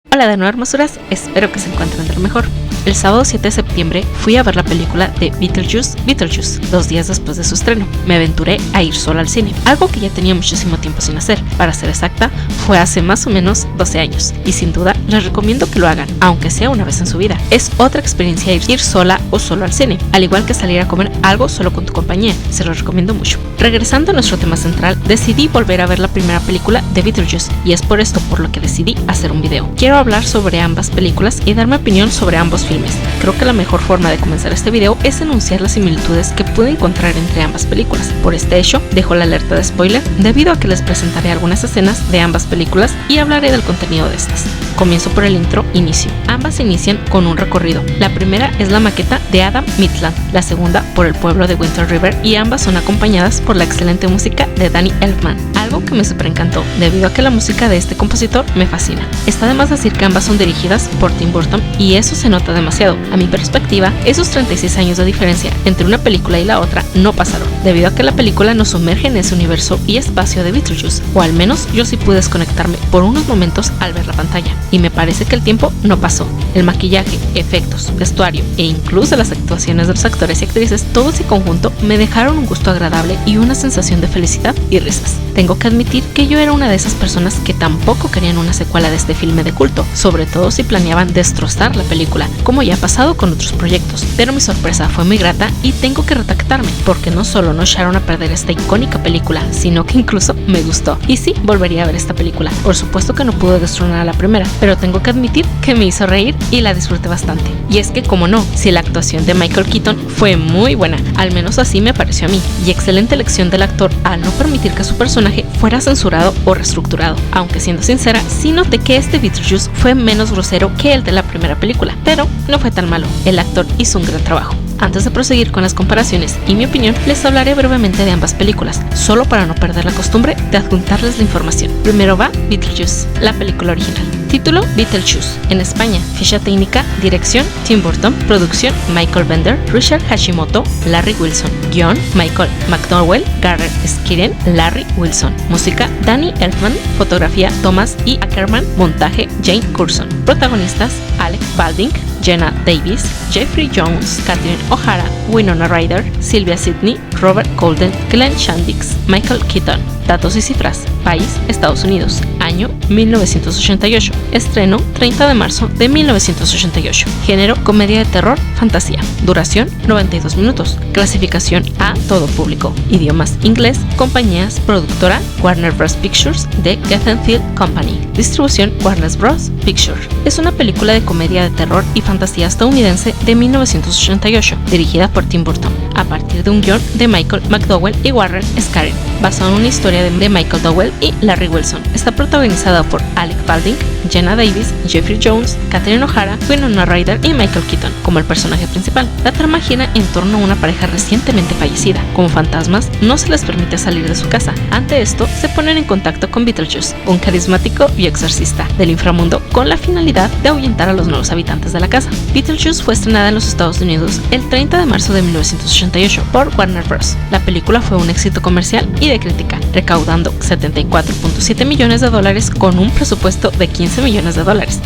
Hola de nuevo, hermosuras, espero que se encuentren de lo mejor. El sábado 7 de septiembre fui a ver la película de Beetlejuice, 2 días después de su estreno. Me aventuré a ir sola al cine, algo que ya tenía muchísimo tiempo sin hacer. Para ser exacta, fue hace más o menos 12 años, y sin duda les recomiendo que lo hagan, aunque sea una vez en su vida. Es otra experiencia ir sola o solo al cine, al igual que salir a comer algo solo con tu compañía, se los recomiendo mucho. Regresando a nuestro tema central, decidí volver a ver la primera película de Beetlejuice, y es por esto por lo que decidí hacer un video. Quiero hablar sobre ambas películas y dar mi opinión sobre ambos filmes. Creo que la mejor forma de comenzar este video es enunciar las similitudes que pude encontrar entre ambas películas. Por este hecho, dejo la alerta de spoiler debido a que les presentaré algunas escenas de ambas películas y hablaré del contenido de estas. Comienzo por el inicio. Ambas inician con un recorrido. La primera es la maqueta de Adam Midland, la segunda por el pueblo de Winter River, y ambas son acompañadas por la excelente música de Danny Elfman, algo que me super encantó debido a que la música de este compositor me fascina. Está de más decir que ambas son dirigidas por Tim Burton y eso se nota demasiado. A mi perspectiva, esos 36 años de diferencia entre una película y la otra no pasaron, debido a que la película nos sumerge en ese universo y espacio de Beetlejuice, o al menos yo sí pude desconectarme por unos momentos al ver la pantalla, y me parece que el tiempo no pasó. El maquillaje, efectos, vestuario e incluso las actuaciones de los actores y actrices, todo ese conjunto me dejaron un gusto agradable y una sensación de felicidad y risas. Tengo que admitir que yo era una de esas personas que tampoco querían una secuela de este filme de culto, sobre todo si planeaban destrozar la película, como ya ha pasado con otros proyectos, pero mi sorpresa fue muy grata y tengo que retractarme, porque no solo no echaron a perder esta icónica película, sino que incluso me gustó, y sí, volvería a ver esta película. Por supuesto que no pude destronar a la primera, pero tengo que admitir que me hizo reír y la disfruté bastante. Y es que, como no, si la actuación de Michael Keaton fue muy buena, al menos así me pareció a mí, y excelente elección del actor al no permitir que su personaje fuera censurado o reestructurado, aunque siendo sincera, sí noté que este Beetlejuice fue menos grosero que el de la primera película, pero no fue tan malo, el actor hizo un gran trabajo. Antes de proseguir con las comparaciones y mi opinión, les hablaré brevemente de ambas películas, solo para no perder la costumbre de adjuntarles la información. Primero va Beetlejuice, la película original. Título: Beetlejuice. En España. Ficha técnica: dirección: Tim Burton. Producción: Michael Bender, Richard Hashimoto, Larry Wilson. Guión: Michael McDowell, Garrett Skiren, Larry Wilson. Música: Danny Elfman. Fotografía: Thomas E. Ackerman. Montaje: Jane Curson. Protagonistas: Alec Baldwin, Jenna Davis, Jeffrey Jones, Catherine O'Hara, Winona Ryder, Sylvia Sidney, Robert Golden, Glenn Chandix, Michael Keaton. Datos y cifras. País: Estados Unidos. Año: 1988. Estreno: 30 de marzo de 1988. Género: comedia de terror, fantasía. Duración: 92 minutos. Clasificación A, todo público. Idiomas: inglés. Compañías: productora Warner Bros. Pictures de Guggenheim Company. Distribución: Warner Bros. Pictures. Es una película de comedia de terror y fantasía estadounidense de 1988, dirigida por Tim Burton, a partir de un guión de Michael McDowell y Warren Scarren, basado en una historia de Michael Dowell y Larry Wilson. Está protagonizada por Alec Baldwin, Jenna Davis, Jeffrey Jones, Catherine O'Hara, Winona Ryder y Michael Keaton como el personaje principal. La trama gira en torno a una pareja recientemente fallecida. Como fantasmas, no se les permite salir de su casa. Ante esto, se ponen en contacto con Beetlejuice, un carismático y exorcista del inframundo, con la finalidad de ahuyentar a los nuevos habitantes de la casa. Beetlejuice fue estrenada en los Estados Unidos el 30 de marzo de 1988 por Warner Bros. La película fue un éxito comercial y de crítica, recaudando $74.7 millones con un presupuesto de $15 millones.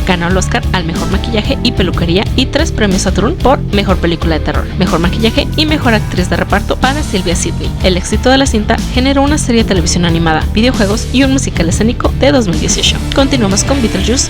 Ganó el Oscar al mejor maquillaje y peluquería y 3 premios Saturn por mejor película de terror, mejor maquillaje y mejor actriz de reparto para Sylvia Sidney. El éxito de la cinta generó una serie de televisión animada, videojuegos y un musical escénico de 2018. Continuamos con Beetlejuice.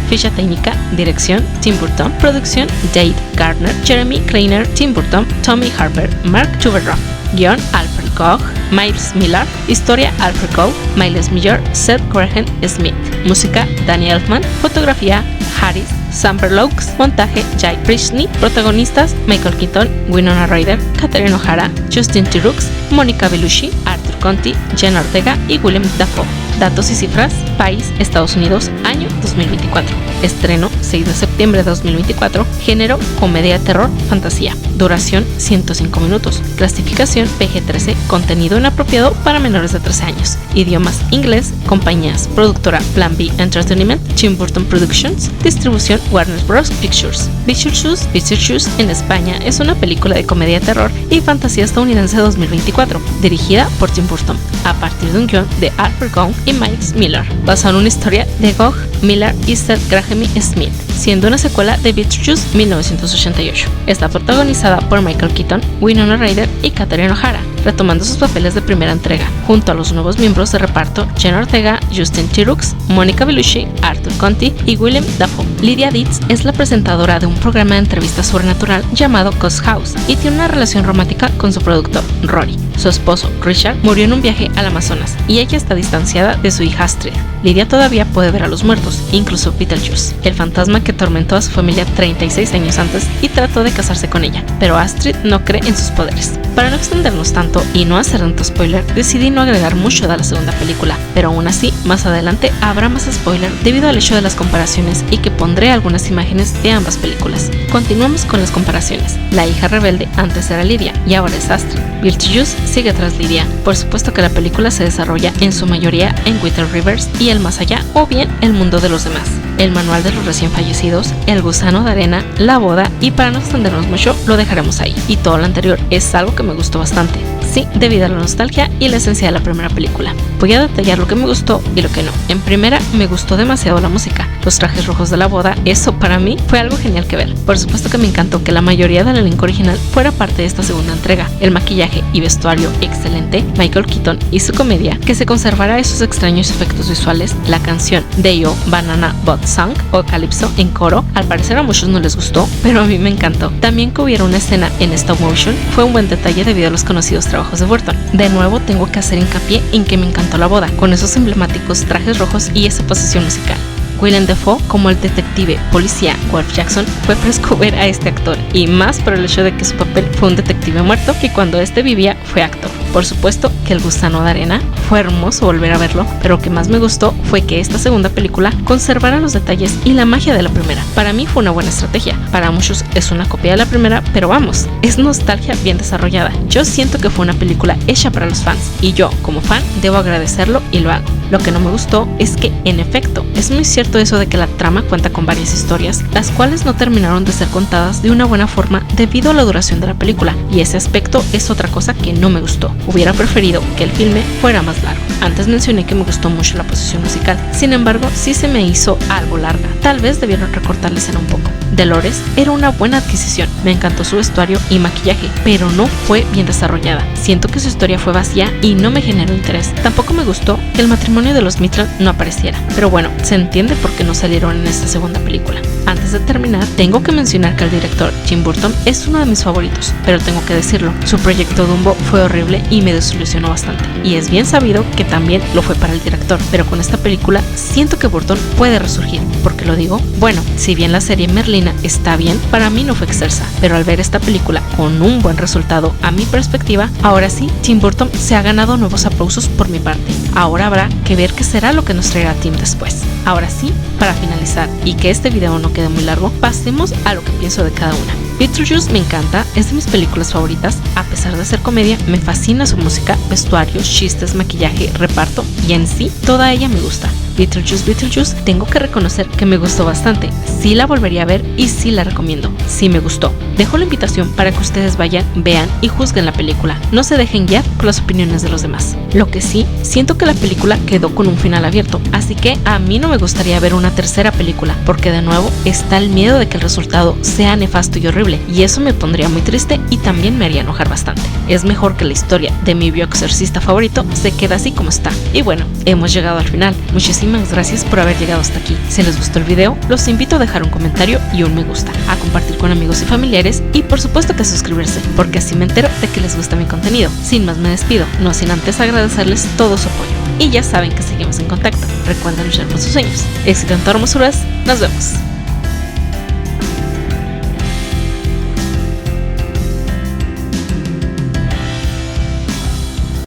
Ficha técnica: dirección: Tim Burton. Producción: Dave Gardner, Jeremy Kleiner, Tim Burton, Tommy Harper, Mark Turturro. Guión: Alfred Gough, Miles Miller. Historia: Alfred Gough, Miles Miller, Seth Graham Smith. Música: Danny Elfman. Fotografía: Harris Samberlaux. Montaje: Jay Priestley. Protagonistas: Michael Keaton, Winona Ryder, Catherine O'Hara, Justin Theroux, Monica Bellucci, Arthur Conti, Jenna Ortega y Willem Dafoe. Datos y cifras. País: Estados Unidos. Año: 2024. Estreno: 6 de septiembre de 2024. Género: comedia de terror, fantasía. Duración: 105 minutos. Clasificación: PG-13. Contenido inapropiado para menores de 13 años. Idiomas: inglés. Compañías: productora Plan B Entertainment, Tim Burton Productions. Distribución: Warner Bros. Pictures. Beetlejuice en España es una película de comedia de terror y fantasía estadounidense de 2024, dirigida por Tim Burton, a partir de un guión de Alfred Gough y Miles Miller, basado en una historia de Gough, Miller y Seth Graham Alchemy Smith, siendo una secuela de Beetlejuice 1988. Está protagonizada por Michael Keaton, Winona Ryder y Catherine O'Hara, retomando sus papeles de primera entrega, junto a los nuevos miembros de reparto Jenna Ortega, Justin Theroux, Monica Bellucci, Arthur Conti y Willem Dafoe. Lydia Deetz es la presentadora de un programa de entrevistas sobrenatural llamado Ghost House y tiene una relación romántica con su productor, Rory. Su esposo, Richard, murió en un viaje al Amazonas y ella está distanciada de su hija Astrid. Lydia todavía puede ver a los muertos, incluso Beetlejuice, el fantasma que atormentó a su familia 36 años antes y trató de casarse con ella, pero Astrid no cree en sus poderes. Para no extendernos tanto y no hacer tanto spoiler, decidí no agregar mucho de la segunda película, pero aún así, más adelante habrá más spoiler debido al hecho de las comparaciones y que pondré algunas imágenes de ambas películas. Continuamos con las comparaciones. La hija rebelde antes era Lydia y ahora es Astrid. Beetlejuice sigue tras Lydia. Por supuesto que la película se desarrolla en su mayoría en White Rivers y el más allá, o bien el mundo de los demás. El manual de los recién fallecidos, el gusano de arena, la boda y para no extendernos mucho lo dejaremos ahí. Y todo lo anterior es algo que me gustó bastante. Sí, debido a la nostalgia y la esencia de la primera película. Voy a detallar lo que me gustó y lo que no. En primera, me gustó demasiado la música. Los trajes rojos de la boda, eso para mí fue algo genial que ver. Por supuesto que me encantó que la mayoría del elenco original fuera parte de esta segunda entrega. El maquillaje y vestuario excelente, Michael Keaton y su comedia, que se conservará esos extraños efectos visuales, la canción Day-O Banana Boat Song o Calypso en coro, al parecer a muchos no les gustó, pero a mí me encantó. También que hubiera una escena en stop motion fue un buen detalle debido a los conocidos trabajos de Burton. De nuevo tengo que hacer hincapié en que me encantó la boda, con esos emblemáticos trajes rojos y esa posesión musical. Willem Dafoe como el detective policía Wolf Jackson fue fresco ver a este actor, y más por el hecho de que su papel fue un detective muerto que cuando este vivía fue actor. Por supuesto que el gusano de arena fue hermoso volver a verlo, pero lo que más me gustó fue que esta segunda película conservara los detalles y la magia de la primera. Para mí fue una buena estrategia, para muchos es una copia de la primera, pero vamos, es nostalgia bien desarrollada. Yo siento que fue una película hecha para los fans, y yo como fan debo agradecerlo y lo hago. Lo que no me gustó es que, en efecto, es muy cierto eso de que la trama cuenta con varias historias, las cuales no terminaron de ser contadas de una buena forma debido a la duración de la película, y ese aspecto es otra cosa que no me gustó. Hubiera preferido que el filme fuera más largo. Antes mencioné que me gustó mucho la posición musical, sin embargo, sí se me hizo algo larga. Tal vez debieron recortarla escena un poco. Dolores era una buena adquisición, me encantó su vestuario y maquillaje, pero no fue bien desarrollada. Siento que su historia fue vacía y no me generó interés. Tampoco me gustó que el matrimonio de los Mitchell no apareciera, pero bueno, se entiende por qué no salieron en esta segunda película. Antes de terminar, tengo que mencionar que el director Tim Burton es uno de mis favoritos, pero tengo que decirlo, su proyecto Dumbo fue horrible y me desilusionó bastante, y es bien sabido que también lo fue para el director, pero con esta película siento que Burton puede resurgir. ¿Por qué lo digo? Bueno, si bien la serie Merlina está bien, para mí no fue excelsa, pero al ver esta película con un buen resultado a mi perspectiva, ahora sí, Tim Burton se ha ganado nuevos aplausos por mi parte. Ahora habrá que ver qué será lo que nos traerá Tim después. Ahora sí, para finalizar y que este video no quede muy largo, pasemos a lo que pienso de cada una. Beetlejuice me encanta, es de mis películas favoritas, a pesar de ser comedia, me fascina su música, vestuario, chistes, maquillaje, reparto y en sí, toda ella me gusta. Beetlejuice, tengo que reconocer que me gustó bastante, sí la volvería a ver y sí la recomiendo, sí me gustó. Dejo la invitación para que ustedes vayan, vean y juzguen la película, no se dejen guiar por las opiniones de los demás. Lo que sí, siento que la película quedó con un final abierto, así que a mí no me gustaría ver una tercera película, porque de nuevo está el miedo de que el resultado sea nefasto y horrible, y eso me pondría muy triste y también me haría enojar bastante. Es mejor que la historia de mi bioexorcista favorito se quede así como está. Y bueno, hemos llegado al final. Muchísimas gracias por haber llegado hasta aquí. Si les gustó el video, los invito a dejar un comentario y un me gusta, a compartir con amigos y familiares y por supuesto que a suscribirse, porque así me entero de que les gusta mi contenido. Sin más me despido, no sin antes agradecerles todo su apoyo. Y ya saben que seguimos en contacto. Recuerden luchar por sus sueños. Éxito en todas hermosuras. Nos vemos.